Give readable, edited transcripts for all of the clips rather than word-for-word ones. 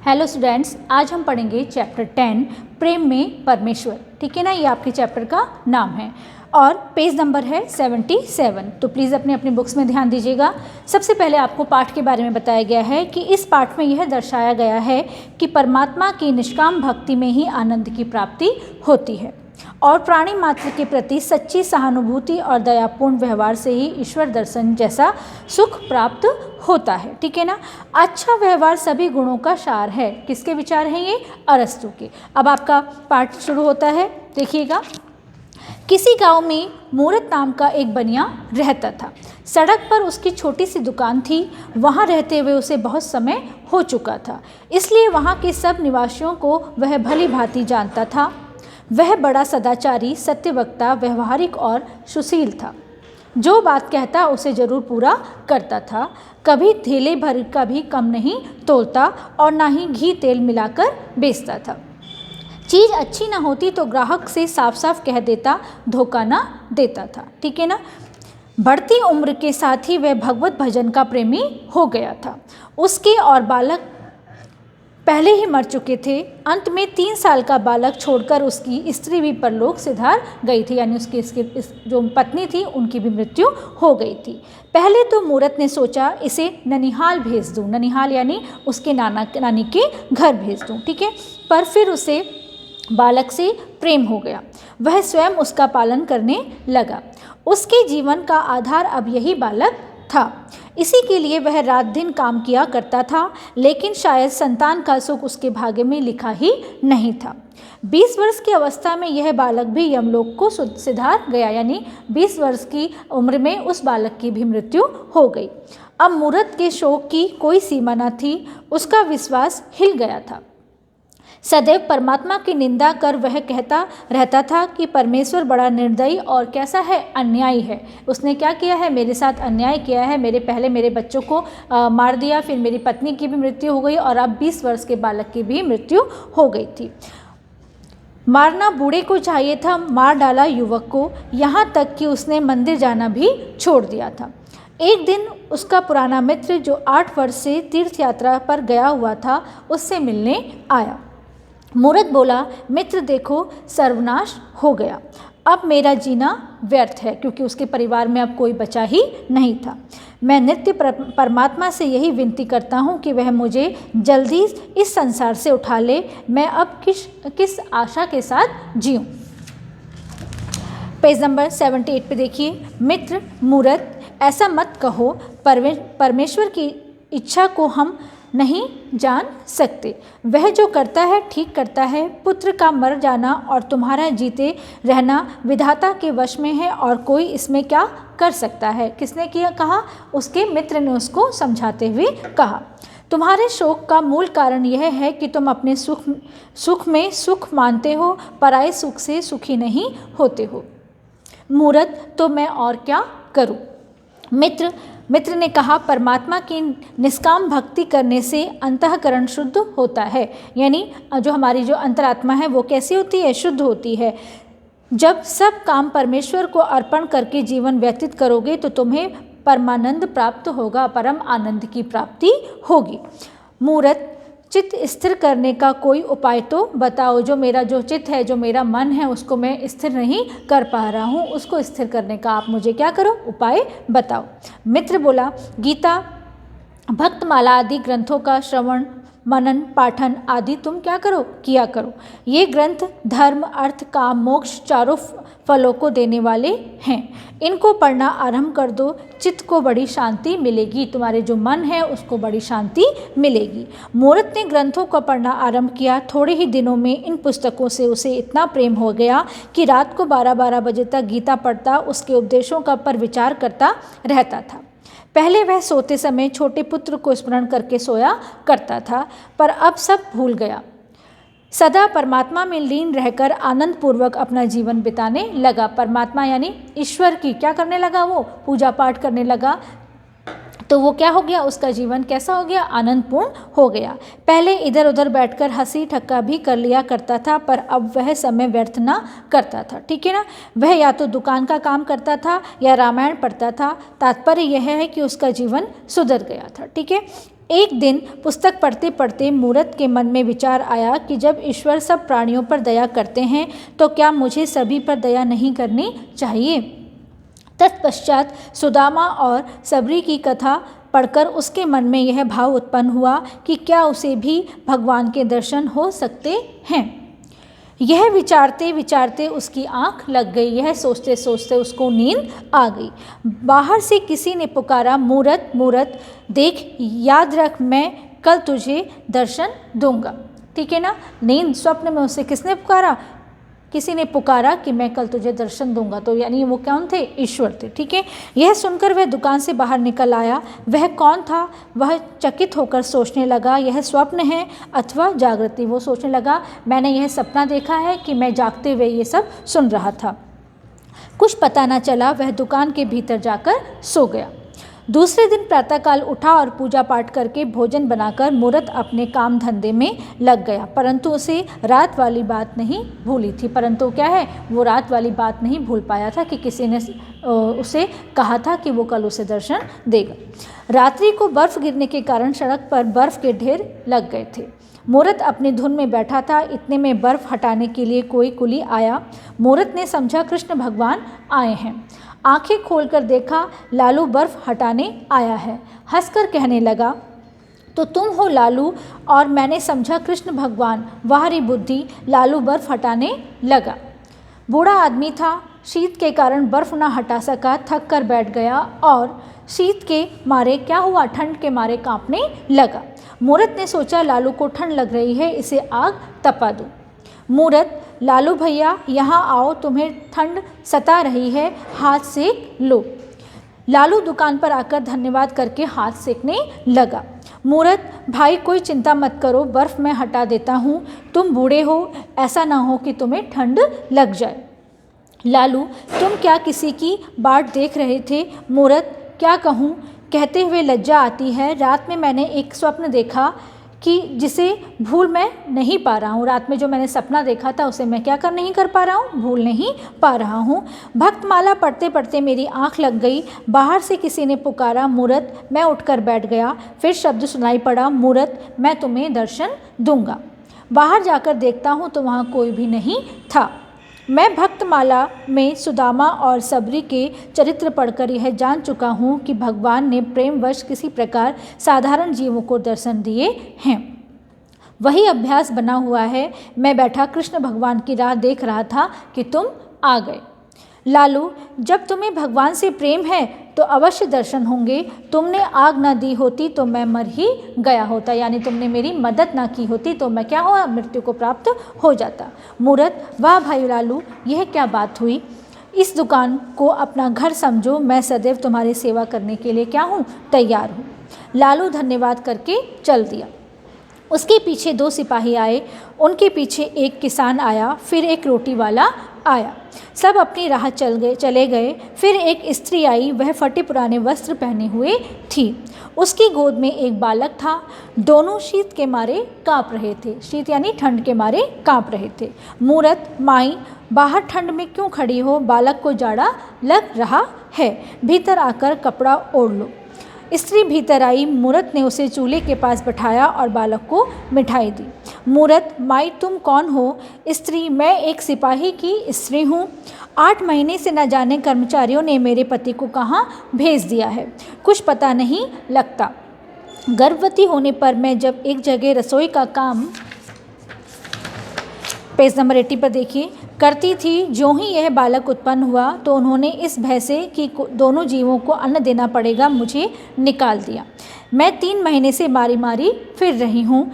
Hello students, आज हम पढ़ेंगे चैप्टर 10 प्रेम में परमेश्वर। ठीक है ना, ये आपके चैप्टर का नाम है और पेज नंबर है 77। तो प्लीज़ अपने अपनी बुक्स में ध्यान दीजिएगा। सबसे पहले आपको पाठ के बारे में बताया गया है कि इस पाठ में यह दर्शाया गया है कि परमात्मा की निष्काम भक्ति में ही आनंद की प्राप्ति होती है और प्राणी मात्र के प्रति सच्ची सहानुभूति और दयापूर्ण व्यवहार से ही ईश्वर दर्शन जैसा सुख प्राप्त होता है। ठीक है ना। अच्छा व्यवहार सभी गुणों का सार है। किसके विचार हैं ये? अरस्तु के। अब आपका पाठ शुरू होता है, देखिएगा। किसी गांव में मूरत नाम का एक बनिया रहता था। सड़क पर उसकी छोटी सी दुकान थी। वहां रहते हुए उसे बहुत समय हो चुका था, इसलिए वहां के सब निवासियों को वह भली भांति जानता था। वह बड़ा सदाचारी, सत्यवक्ता, व्यवहारिक और सुशील था। जो बात कहता उसे जरूर पूरा करता था। कभी थैले भर का भी कम नहीं तोलता और ना ही घी तेल मिलाकर बेचता था। चीज़ अच्छी ना होती तो ग्राहक से साफ साफ कह देता, धोखा ना देता था। ठीक है ना। बढ़ती उम्र के साथ ही वह भगवत भजन का प्रेमी हो गया था। उसके और बालक पहले ही मर चुके थे। अंत में 3 साल का बालक छोड़कर उसकी स्त्री भी परलोक सिधार गई थी, यानी उसकी जो पत्नी थी उनकी भी मृत्यु हो गई थी। पहले तो मूरत ने सोचा इसे ननिहाल भेज दूँ, ननिहाल यानी उसके नानी के घर भेज दूँ। ठीक है। पर फिर उसे बालक से प्रेम हो गया। वह स्वयं उसका पालन करने लगा। उसके जीवन का आधार अब यही बालक था। इसी के लिए वह रात दिन काम किया करता था, लेकिन शायद संतान का सुख उसके भाग्य में लिखा ही नहीं था। 20 वर्ष की अवस्था में यह बालक भी यमलोक को सिधार गया, यानी 20 वर्ष की उम्र में उस बालक की भी मृत्यु हो गई। अब मूरत के शोक की कोई सीमा न थी। उसका विश्वास हिल गया था। सदैव परमात्मा की निंदा कर वह कहता रहता था कि परमेश्वर बड़ा निर्दयी और कैसा है, अन्यायी है। उसने क्या किया है? मेरे साथ अन्याय किया है। पहले मेरे बच्चों को मार दिया, फिर मेरी पत्नी की भी मृत्यु हो गई और अब 20 वर्ष के बालक की भी मृत्यु हो गई थी। मारना बूढ़े को चाहिए था, मार डाला युवक को, यहाँ तक कि उसने मंदिर जाना भी छोड़ दिया था। एक दिन उसका पुराना मित्र जो 8 वर्ष से तीर्थ यात्रा पर गया हुआ था, उससे मिलने आया। मूरत बोला, मित्र देखो, सर्वनाश हो गया। अब मेरा जीना व्यर्थ है, क्योंकि उसके परिवार में अब कोई बचा ही नहीं था। मैं नित्य परमात्मा से यही विनती करता हूँ कि वह मुझे जल्दी इस संसार से उठा ले। मैं अब किस आशा के साथ जीऊँ। पेज नंबर 78 पे देखिए। मित्र मूरत, ऐसा मत कहो। परमेश्वर की इच्छा को हम नहीं जान सकते। वह जो करता है ठीक करता है। पुत्र का मर जाना और तुम्हारा जीते रहना विधाता के वश में है और कोई इसमें क्या कर सकता है। किसने किया कहा? उसके मित्र ने उसको समझाते हुए कहा। तुम्हारे शोक का मूल कारण यह है कि तुम अपने सुख में सुख मानते हो, पराये सुख से सुखी नहीं होते हो। मूरत, तो मैं और क्या करूं? मित्र ने कहा, परमात्मा की निष्काम भक्ति करने से अंतःकरण शुद्ध होता है। यानी जो हमारी जो अंतरात्मा है वो कैसी होती है? शुद्ध होती है। जब सब काम परमेश्वर को अर्पण करके जीवन व्यतीत करोगे तो तुम्हें परमानंद प्राप्त होगा, परम आनंद की प्राप्ति होगी। मूरत, चित्त स्थिर करने का कोई उपाय तो बताओ। जो चित्त है, जो मेरा मन है, उसको मैं स्थिर नहीं कर पा रहा हूँ, उसको स्थिर करने का आप मुझे क्या करो, उपाय बताओ। मित्र बोला, गीता, भक्तमाला आदि ग्रंथों का श्रवण, मनन, पाठन आदि तुम क्या करो, किया करो। ये ग्रंथ धर्म, अर्थ, काम, मोक्ष चारों फलों को देने वाले हैं। इनको पढ़ना आरंभ कर दो, चित्त को बड़ी शांति मिलेगी। तुम्हारे जो मन है उसको बड़ी शांति मिलेगी। मूरत ने ग्रंथों को पढ़ना आरंभ किया। थोड़े ही दिनों में इन पुस्तकों से उसे इतना प्रेम हो गया कि रात को 12-12 बजे तक गीता पढ़ता, उसके उपदेशों का पर विचार करता रहता था। पहले वह सोते समय छोटे पुत्र को स्मरण करके सोया करता था, पर अब सब भूल गया। सदा परमात्मा में लीन रहकर आनंद पूर्वक अपना जीवन बिताने लगा। परमात्मा यानी ईश्वर की क्या करने लगा? वो पूजा पाठ करने लगा। तो वो क्या हो गया? उसका जीवन कैसा हो गया? आनंदपूर्ण हो गया। पहले इधर उधर बैठकर हंसी ठक्का भी कर लिया करता था, पर अब वह समय व्यर्थ ना करता था। ठीक है ना। वह या तो दुकान का काम करता था या रामायण पढ़ता था। तात्पर्य यह है कि उसका जीवन सुधर गया था। ठीक है। एक दिन पुस्तक पढ़ते पढ़ते मूरत के मन में विचार आया कि जब ईश्वर सब प्राणियों पर दया करते हैं तो क्या मुझे सभी पर दया नहीं करनी चाहिए। तत्पश्चात सुदामा और सबरी की कथा पढ़कर उसके मन में यह भाव उत्पन्न हुआ कि क्या उसे भी भगवान के दर्शन हो सकते हैं। यह विचारते विचारते उसकी आंख लग गई। यह सोचते सोचते उसको नींद आ गई। बाहर से किसी ने पुकारा, मूरत मूरत देख, याद रख मैं कल तुझे दर्शन दूंगा। ठीक है ना, नींद स्वप्न में उसे किसने पुकारा, किसी ने पुकारा कि मैं कल तुझे दर्शन दूंगा। तो यानी वो कौन थे, ईश्वर थे। ठीक है, यह सुनकर वह दुकान से बाहर निकल आया। वह कौन था, वह चकित होकर सोचने लगा यह स्वप्न है अथवा जागृति। वो सोचने लगा मैंने यह सपना देखा है कि मैं जागते हुए ये सब सुन रहा था। कुछ पता न चला, वह दुकान के भीतर जाकर सो गया। दूसरे दिन प्रातःकाल उठा और पूजा पाठ करके भोजन बनाकर मूरत अपने काम धंधे में लग गया, परंतु उसे रात वाली बात नहीं भूली थी। परंतु क्या है, वो रात वाली बात नहीं भूल पाया था कि किसी ने उसे कहा था कि वो कल उसे दर्शन देगा। रात्रि को बर्फ गिरने के कारण सड़क पर बर्फ के ढेर लग गए थे। मूरत अपनी धुन में बैठा था। इतने में बर्फ हटाने के लिए कोई कुली आया। मूरत ने समझा कृष्ण भगवान आए हैं। आंखें खोलकर देखा, लालू बर्फ हटाने आया है। हंसकर कहने लगा, तो तुम हो लालू। और मैंने समझा कृष्ण भगवान। वाह रे बुद्धि, लालू बर्फ हटाने लगा। बूढ़ा आदमी था, शीत के कारण बर्फ ना हटा सका, थक कर बैठ गया और शीत के मारे क्या हुआ, ठंड के मारे कांपने लगा। मूरत ने सोचा लालू को ठंड लग रही है, इसे आग तपा दूं। मूरत, लालू भैया यहाँ आओ, तुम्हें ठंड सता रही है, हाथ सेक लो। लालू दुकान पर आकर धन्यवाद करके हाथ सेकने लगा। मूरत, भाई कोई चिंता मत करो, बर्फ़ मैं हटा देता हूँ, तुम बूढ़े हो, ऐसा ना हो कि तुम्हें ठंड लग जाए। लालू, तुम क्या किसी की बाट देख रहे थे। मूरत, क्या कहूँ, कहते हुए लज्जा आती है। रात में मैंने एक स्वप्न देखा कि जिसे भूल मैं नहीं पा रहा हूँ। रात में जो मैंने सपना देखा था उसे मैं क्या नहीं कर पा रहा हूँ, भूल नहीं पा रहा हूँ। भक्तमाला पढ़ते पढ़ते मेरी आंख लग गई। बाहर से किसी ने पुकारा, मूरत। मैं उठकर बैठ गया। फिर शब्द सुनाई पड़ा, मूरत मैं तुम्हें दर्शन दूंगा। बाहर जाकर देखता हूँ तो वहाँ कोई भी नहीं था। मैं भक्तमाला में सुदामा और सबरी के चरित्र पढ़कर यह जान चुका हूँ कि भगवान ने प्रेमवश किसी प्रकार साधारण जीवों को दर्शन दिए हैं। वही अभ्यास बना हुआ है। मैं बैठा कृष्ण भगवान की राह देख रहा था कि तुम आ गए। लालू, जब तुम्हें भगवान से प्रेम है तो अवश्य दर्शन होंगे। तुमने आग ना दी होती तो मैं मर ही गया होता, यानी तुमने मेरी मदद ना की होती तो मैं क्या हुआ, मृत्यु को प्राप्त हो जाता। मूरत, वाह भाई लालू, यह क्या बात हुई। इस दुकान को अपना घर समझो, मैं सदैव तुम्हारी सेवा करने के लिए क्या हूँ, तैयार हूँ। लालू धन्यवाद करके चल दिया। उसके पीछे 2 सिपाही आए, उनके पीछे एक किसान आया, फिर एक रोटी वाला आया। सब अपनी राह चले गए। फिर एक स्त्री आई, वह फटे पुराने वस्त्र पहने हुए थी। उसकी गोद में एक बालक था। दोनों शीत के मारे काँप रहे थे। शीत यानी ठंड के मारे काँप रहे थे। मूरत, माई बाहर ठंड में क्यों खड़ी हो, बालक को जाड़ा लग रहा है, भीतर आकर कपड़ा ओढ़ लो। स्त्री भीतर आई। मूरत ने उसे चूल्हे के पास बैठाया और बालक को मिठाई दी। मूरत, माई तुम कौन हो। स्त्री, मैं एक सिपाही की स्त्री हूँ। 8 महीने से न जाने कर्मचारियों ने मेरे पति को कहाँ भेज दिया है, कुछ पता नहीं लगता। गर्भवती होने पर मैं जब एक जगह रसोई का काम, पेज नंबर 80 पर देखिए, करती थी, ज्यों ही यह बालक उत्पन्न हुआ तो उन्होंने इस भय से कि दोनों जीवों को अन्न देना पड़ेगा मुझे निकाल दिया। मैं 3 महीने से मारी मारी फिर रही हूँ।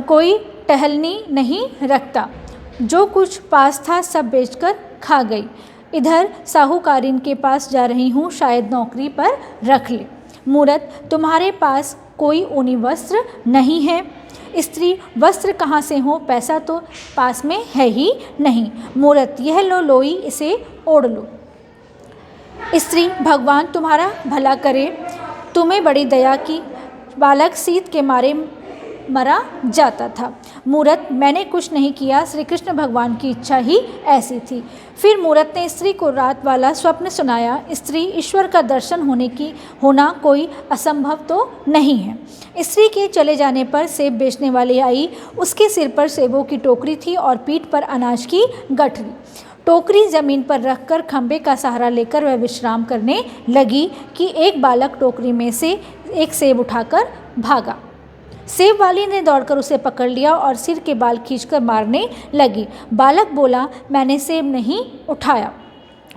कोई टहलनी नहीं रखता। जो कुछ पास था सब बेचकर खा गई। इधर साहूकारिन के पास जा रही हूँ, शायद नौकरी पर रख ले। मूरत, तुम्हारे पास कोई ऊनी वस्त्र नहीं है। स्त्री, वस्त्र कहाँ से हो, पैसा तो पास में है ही नहीं। मूरत, यह लो लोई, इसे ओढ़ लो। स्त्री, भगवान तुम्हारा भला करे, तुम्हें बड़ी दया की। बालक शीत के मारे मरा जाता था। मूरत, मैंने कुछ नहीं किया, श्री कृष्ण भगवान की इच्छा ही ऐसी थी। फिर मूरत ने स्त्री को रात वाला स्वप्न सुनाया। स्त्री ईश्वर का दर्शन होना कोई असंभव तो नहीं है। स्त्री के चले जाने पर सेब बेचने वाली आई। उसके सिर पर सेबों की टोकरी थी और पीठ पर अनाज की गठरी। टोकरी जमीन पर रखकर खंबे का सहारा लेकर वह विश्राम करने लगी कि एक बालक टोकरी में से एक सेब उठाकर भागा। सेब वाली ने दौड़कर उसे पकड़ लिया और सिर के बाल खींचकर मारने लगी। बालक बोला, मैंने सेब नहीं उठाया।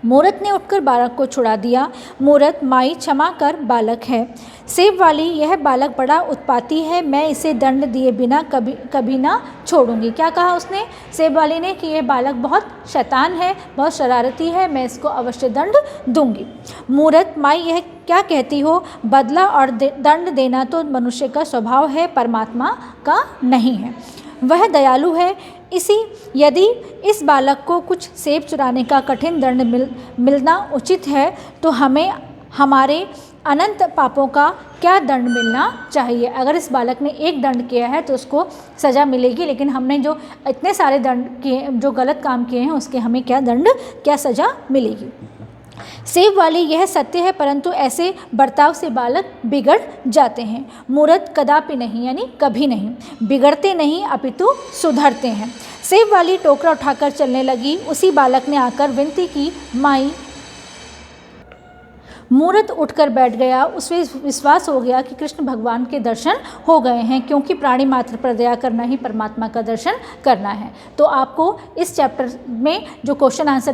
मूरत ने उठकर बालक को छुड़ा दिया। मूरत, माई क्षमा कर, बालक है। सेब वाली, यह बालक बड़ा उत्पाती है, मैं इसे दंड दिए बिना कभी ना छोड़ूंगी। क्या कहा उसने, सेब वाली ने, कि यह बालक बहुत शैतान है, बहुत शरारती है, मैं इसको अवश्य दंड दूंगी। मूरत, माई यह क्या कहती हो, बदला और दंड देना तो मनुष्य का स्वभाव है, परमात्मा का नहीं है। वह दयालु है। यदि इस बालक को कुछ सेब चुराने का कठिन दंड मिलना उचित है तो हमें हमारे अनंत पापों का क्या दंड मिलना चाहिए। अगर इस बालक ने एक दंड किया है तो उसको सज़ा मिलेगी, लेकिन हमने जो इतने सारे दंड किए, जो गलत काम किए हैं, उसके हमें क्या सज़ा मिलेगी। सेब वाली, यह सत्य है, परंतु ऐसे बर्ताव से बालक बिगड़ जाते हैं। मूरत, कदापि नहीं, यानी कभी नहीं, बिगड़ते नहीं अपितु सुधरते हैं। सेब वाली टोकरा उठाकर चलने लगी। उसी बालक ने आकर विनती की, माई। मूरत उठकर बैठ गया। उसे विश्वास हो गया कि कृष्ण भगवान के दर्शन हो गए हैं, क्योंकि प्राणी मात्र पर दया करना ही परमात्मा का दर्शन करना है। तो आपको इस चैप्टर में जो क्वेश्चन आंसर